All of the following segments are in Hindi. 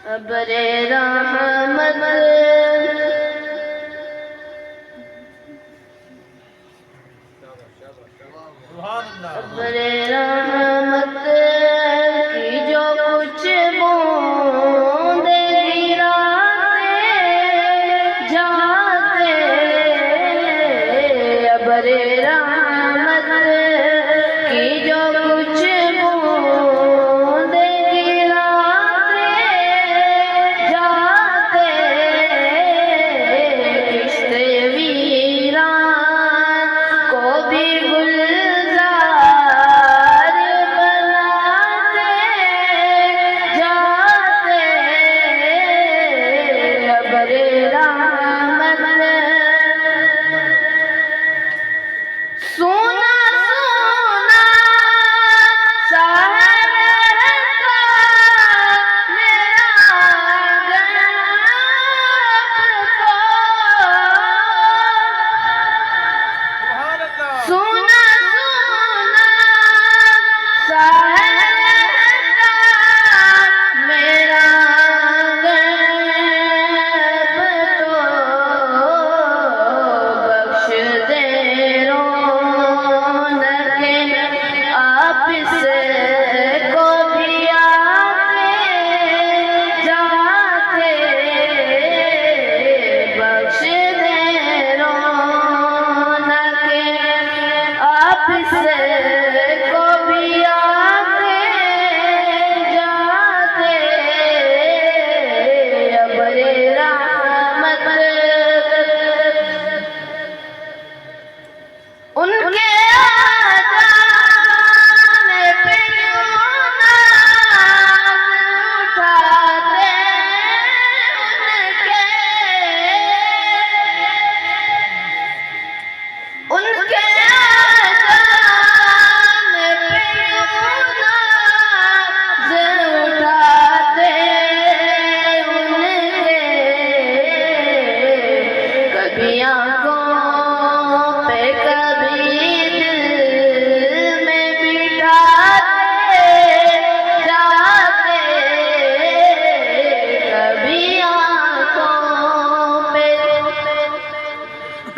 अबरे रहमत अबरे रहमत की जो कुछ बूंदे गिराते जाते, अबरे रहमत की जो कुछ बूंदे गिराते जाते, किश्ते वीरान को भी गुलजार बनाते जाते, अबरे रहमत सोना सोना सा है रहता मेरा गैब तो, सोना सोना सा है रहता मेरा गैब तो, बख्श दे आप से को भी आते जाते, बख्श दे रौनके आप से को भी आते जाते, अबरे रहमत उनके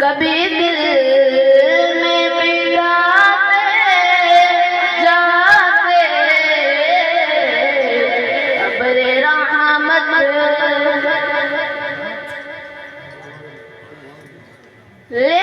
कभी दिल में बिठाते जाते, अबरे रहमत ले